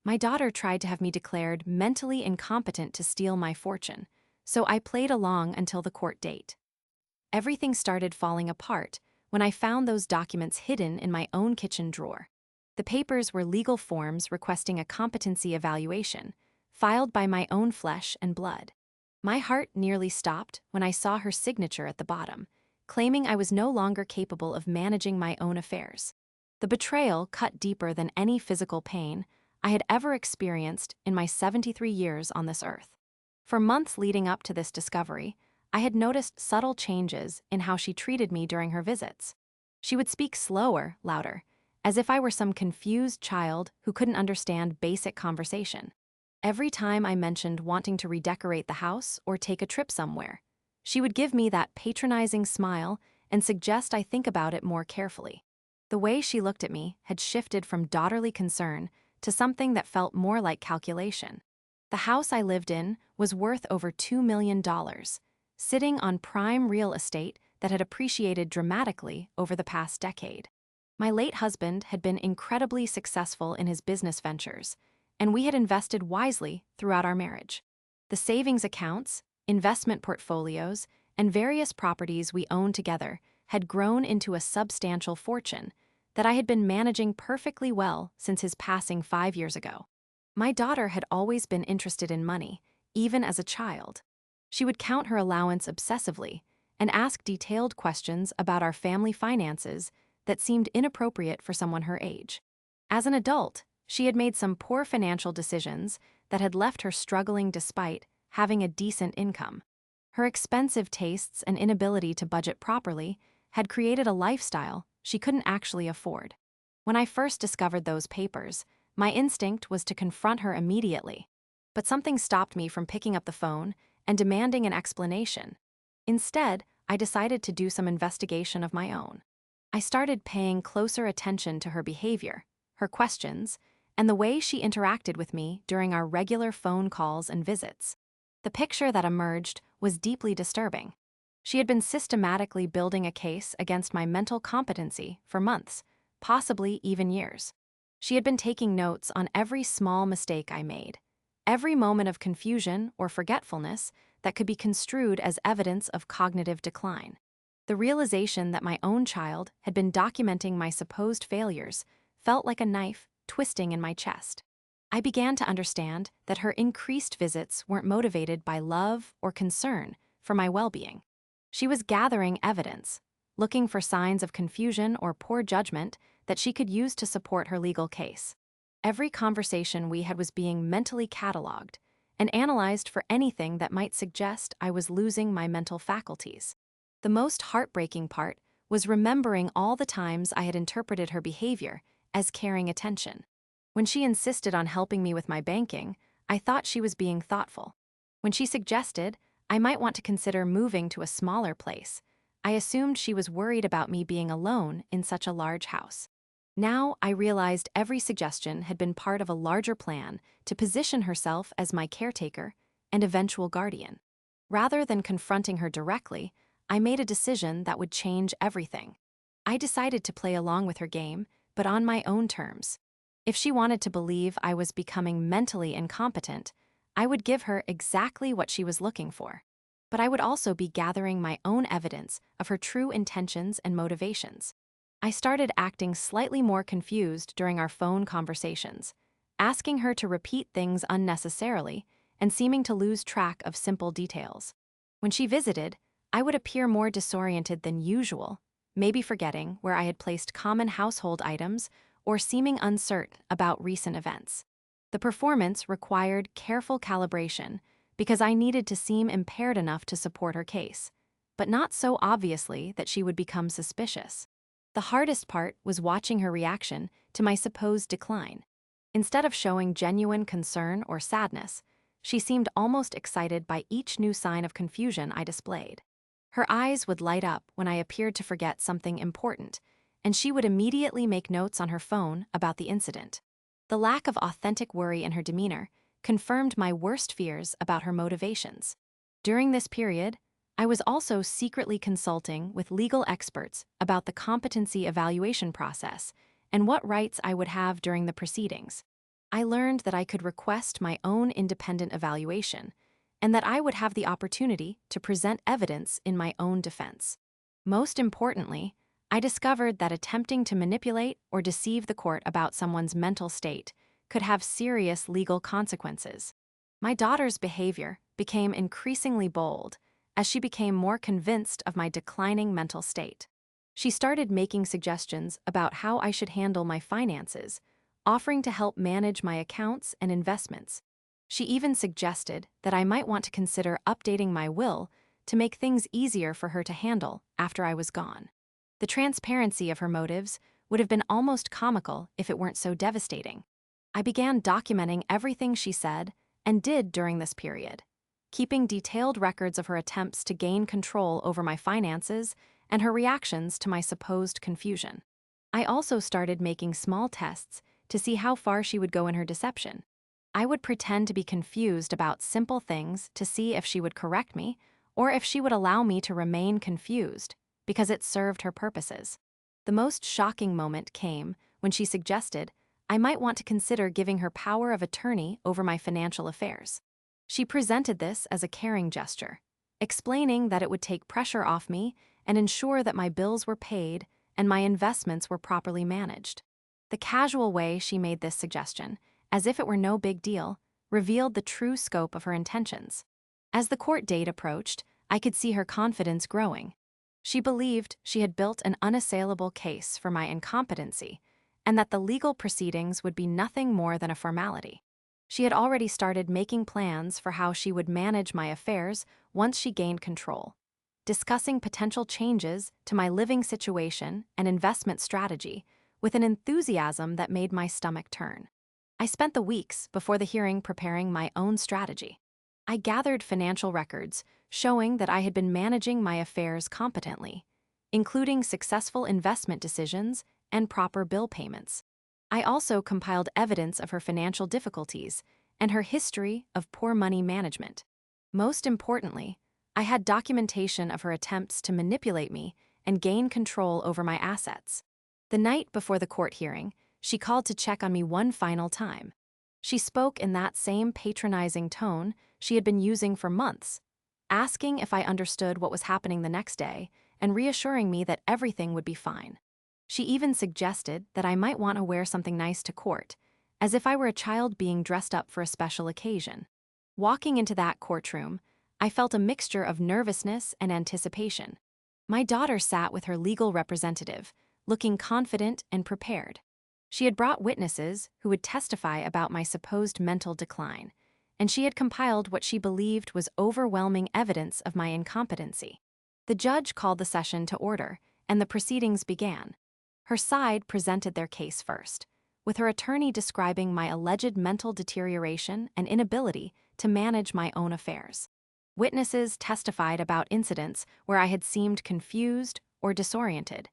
My daughter tried to have me declared mentally incompetent to steal my fortune, so I played along until the court date. Everything started falling apart when I found those documents hidden in my own kitchen drawer. The papers were legal forms requesting a competency evaluation, filed by my own flesh and blood. My heart nearly stopped when I saw her signature at the bottom, claiming I was no longer capable of managing my own affairs. The betrayal cut deeper than any physical pain I had ever experienced in my 73 years on this earth. For months leading up to this discovery, I had noticed subtle changes in how she treated me during her visits. She would speak slower, louder, as if I were some confused child who couldn't understand basic conversation. Every time I mentioned wanting to redecorate the house or take a trip somewhere, she would give me that patronizing smile and suggest I think about it more carefully. The way she looked at me had shifted from daughterly concern to something that felt more like calculation. The house I lived in was worth over $2 million, sitting on prime real estate that had appreciated dramatically over the past decade. My late husband had been incredibly successful in his business ventures, and we had invested wisely throughout our marriage. The savings accounts, investment portfolios, and various properties we owned together had grown into a substantial fortune that I had been managing perfectly well since his passing 5 years ago. My daughter had always been interested in money, even as a child. She would count her allowance obsessively and ask detailed questions about our family finances that seemed inappropriate for someone her age. As an adult, she had made some poor financial decisions that had left her struggling despite having a decent income. Her expensive tastes and inability to budget properly had created a lifestyle she couldn't actually afford. When I first discovered those papers, my instinct was to confront her immediately. But something stopped me from picking up the phone and demanding an explanation. Instead, I decided to do some investigation of my own. I started paying closer attention to her behavior, her questions, and the way she interacted with me during our regular phone calls and visits. The picture that emerged was deeply disturbing. She had been systematically building a case against my mental competency for months, possibly even years. She had been taking notes on every small mistake I made, every moment of confusion or forgetfulness that could be construed as evidence of cognitive decline. The realization that my own child had been documenting my supposed failures felt like a knife twisting in my chest. I began to understand that her increased visits weren't motivated by love or concern for my well-being. She was gathering evidence, looking for signs of confusion or poor judgment that she could use to support her legal case. Every conversation we had was being mentally cataloged and analyzed for anything that might suggest I was losing my mental faculties. The most heartbreaking part was remembering all the times I had interpreted her behavior as caring attention. When she insisted on helping me with my banking, I thought she was being thoughtful. When she suggested I might want to consider moving to a smaller place, I assumed she was worried about me being alone in such a large house. Now I realized every suggestion had been part of a larger plan to position herself as my caretaker and eventual guardian. Rather than confronting her directly, I made a decision that would change everything. I decided to play along with her game, but on my own terms. If she wanted to believe I was becoming mentally incompetent, I would give her exactly what she was looking for. But I would also be gathering my own evidence of her true intentions and motivations. I started acting slightly more confused during our phone conversations, asking her to repeat things unnecessarily and seeming to lose track of simple details. When she visited, I would appear more disoriented than usual, maybe forgetting where I had placed common household items or seeming uncertain about recent events. The performance required careful calibration because I needed to seem impaired enough to support her case, but not so obviously that she would become suspicious. The hardest part was watching her reaction to my supposed decline. Instead of showing genuine concern or sadness, she seemed almost excited by each new sign of confusion I displayed. Her eyes would light up when I appeared to forget something important, and she would immediately make notes on her phone about the incident. The lack of authentic worry in her demeanor confirmed my worst fears about her motivations. During this period, I was also secretly consulting with legal experts about the competency evaluation process and what rights I would have during the proceedings. I learned that I could request my own independent evaluation and that I would have the opportunity to present evidence in my own defense. Most importantly, I discovered that attempting to manipulate or deceive the court about someone's mental state could have serious legal consequences. My daughter's behavior became increasingly bold as she became more convinced of my declining mental state. She started making suggestions about how I should handle my finances, offering to help manage my accounts and investments. She even suggested that I might want to consider updating my will to make things easier for her to handle after I was gone. The transparency of her motives would have been almost comical if it weren't so devastating. I began documenting everything she said and did during this period, keeping detailed records of her attempts to gain control over my finances and her reactions to my supposed confusion. I also started making small tests to see how far she would go in her deception. I would pretend to be confused about simple things to see if she would correct me or if she would allow me to remain confused because it served her purposes. The most shocking moment came when she suggested I might want to consider giving her power of attorney over my financial affairs. She presented this as a caring gesture, explaining that it would take pressure off me and ensure that my bills were paid and my investments were properly managed. The casual way she made this suggestion, as if it were no big deal, revealed the true scope of her intentions. As the court date approached, I could see her confidence growing. She believed she had built an unassailable case for my incompetency, and that the legal proceedings would be nothing more than a formality. She had already started making plans for how she would manage my affairs once she gained control, discussing potential changes to my living situation and investment strategy with an enthusiasm that made my stomach turn. I spent the weeks before the hearing preparing my own strategy. I gathered financial records showing that I had been managing my affairs competently, including successful investment decisions and proper bill payments. I also compiled evidence of her financial difficulties and her history of poor money management. Most importantly, I had documentation of her attempts to manipulate me and gain control over my assets. The night before the court hearing, she called to check on me one final time. She spoke in that same patronizing tone she had been using for months, asking if I understood what was happening the next day and reassuring me that everything would be fine. She even suggested that I might want to wear something nice to court, as if I were a child being dressed up for a special occasion. Walking into that courtroom, I felt a mixture of nervousness and anticipation. My daughter sat with her legal representative, looking confident and prepared. She had brought witnesses who would testify about my supposed mental decline, and she had compiled what she believed was overwhelming evidence of my incompetency. The judge called the session to order, and the proceedings began. Her side presented their case first, with her attorney describing my alleged mental deterioration and inability to manage my own affairs. Witnesses testified about incidents where I had seemed confused or disoriented,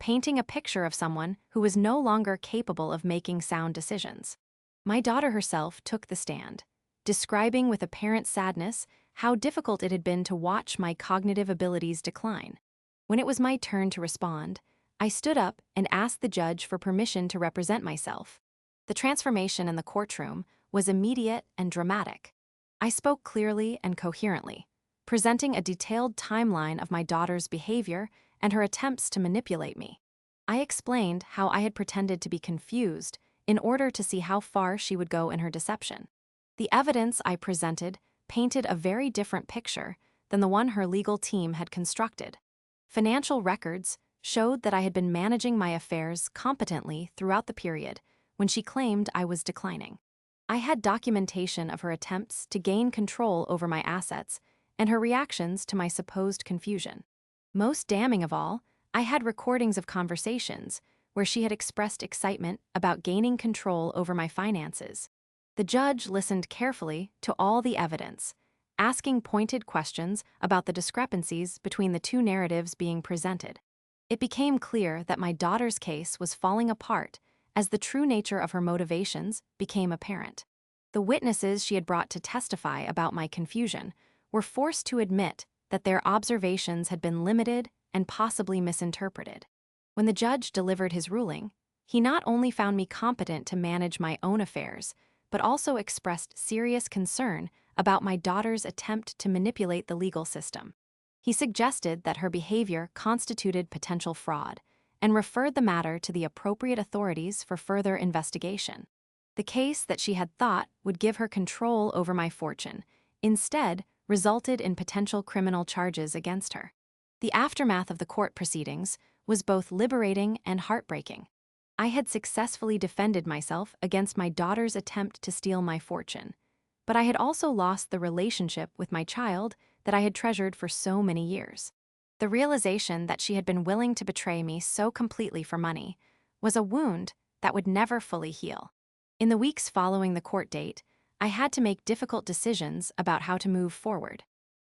painting a picture of someone who was no longer capable of making sound decisions. My daughter herself took the stand, describing with apparent sadness how difficult it had been to watch my cognitive abilities decline. When it was my turn to respond, I stood up and asked the judge for permission to represent myself. The transformation in the courtroom was immediate and dramatic. I spoke clearly and coherently, presenting a detailed timeline of my daughter's behavior and her attempts to manipulate me. I explained how I had pretended to be confused in order to see how far she would go in her deception. The evidence I presented painted a very different picture than the one her legal team had constructed. Financial records showed that I had been managing my affairs competently throughout the period when she claimed I was declining. I had documentation of her attempts to gain control over my assets and her reactions to my supposed confusion. Most damning of all, I had recordings of conversations where she had expressed excitement about gaining control over my finances. The judge listened carefully to all the evidence, asking pointed questions about the discrepancies between the two narratives being presented. It became clear that my daughter's case was falling apart as the true nature of her motivations became apparent. The witnesses she had brought to testify about my confusion were forced to admit that their observations had been limited and possibly misinterpreted. When the judge delivered his ruling, He not only found me competent to manage my own affairs, but also expressed serious concern about my daughter's attempt to manipulate the legal system. He suggested that her behavior constituted potential fraud and referred the matter to the appropriate authorities for further investigation. The case that she had thought would give her control over my fortune instead resulted in potential criminal charges against her. The aftermath of the court proceedings was both liberating and heartbreaking. I had successfully defended myself against my daughter's attempt to steal my fortune, but I had also lost the relationship with my child that I had treasured for so many years. The realization that she had been willing to betray me so completely for money was a wound that would never fully heal. In the weeks following the court date, I had to make difficult decisions about how to move forward.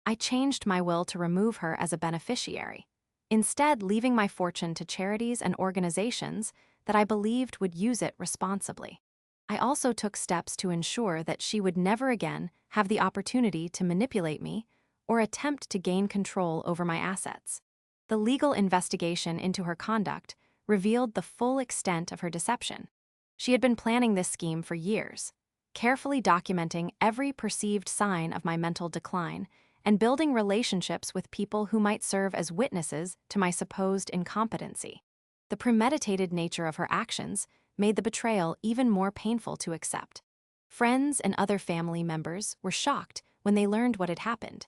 I changed my will to remove her as a beneficiary, instead leaving my fortune to charities and organizations that I believed would use it responsibly. I also took steps to ensure that she would never again have the opportunity to manipulate me or attempt to gain control over my assets. The legal investigation into her conduct revealed the full extent of her deception. She had been planning this scheme for years, carefully documenting every perceived sign of my mental decline and building relationships with people who might serve as witnesses to my supposed incompetency. The premeditated nature of her actions made the betrayal even more painful to accept. Friends and other family members were shocked when they learned what had happened.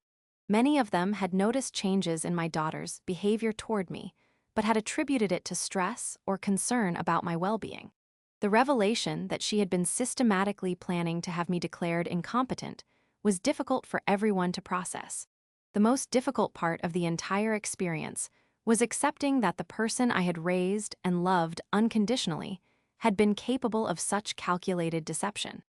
Many of them had noticed changes in my daughter's behavior toward me, but had attributed it to stress or concern about my well-being. The revelation that she had been systematically planning to have me declared incompetent was difficult for everyone to process. The most difficult part of the entire experience was accepting that the person I had raised and loved unconditionally had been capable of such calculated deception.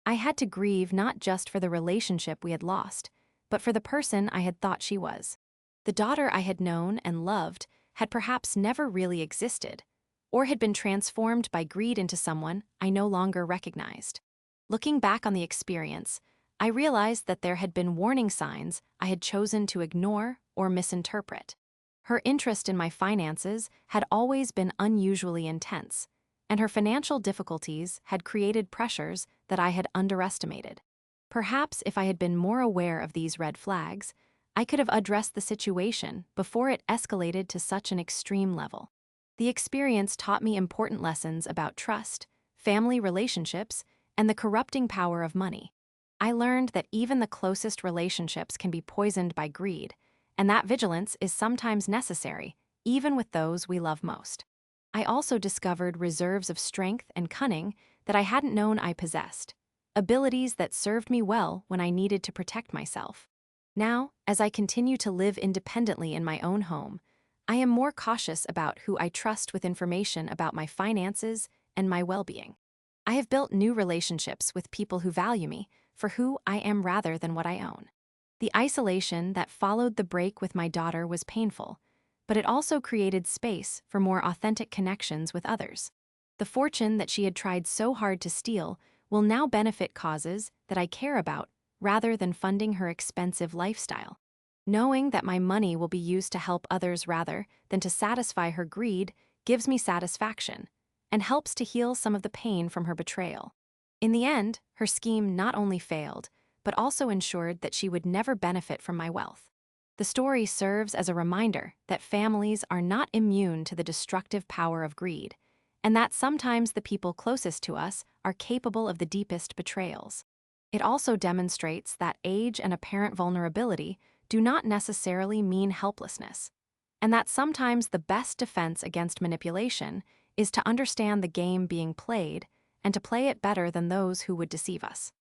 I had to grieve not just for the relationship we had lost, but for the person I had thought she was. The daughter I had known and loved had perhaps never really existed, or had been transformed by greed into someone I no longer recognized. Looking back on the experience, I realized that there had been warning signs I had chosen to ignore or misinterpret. Her interest in my finances had always been unusually intense, and her financial difficulties had created pressures that I had underestimated. Perhaps if I had been more aware of these red flags, I could have addressed the situation before it escalated to such an extreme level. The experience taught me important lessons about trust, family relationships, and the corrupting power of money. I learned that even the closest relationships can be poisoned by greed, and that vigilance is sometimes necessary, even with those we love most. I also discovered reserves of strength and cunning that I hadn't known I possessed, abilities that served me well when I needed to protect myself. Now, as I continue to live independently in my own home, I am more cautious about who I trust with information about my finances and my well-being. I have built new relationships with people who value me for who I am rather than what I own. The isolation that followed the break with my daughter was painful, but it also created space for more authentic connections with others. The fortune that she had tried so hard to steal will now benefit causes that I care about rather than funding her expensive lifestyle. Knowing that my money will be used to help others rather than to satisfy her greed gives me satisfaction and helps to heal some of the pain from her betrayal. In the end, her scheme not only failed, but also ensured that she would never benefit from my wealth. The story serves as a reminder that families are not immune to the destructive power of greed, and that sometimes the people closest to us are capable of the deepest betrayals. It also demonstrates that age and apparent vulnerability do not necessarily mean helplessness, and that sometimes the best defense against manipulation is to understand the game being played and to play it better than those who would deceive us.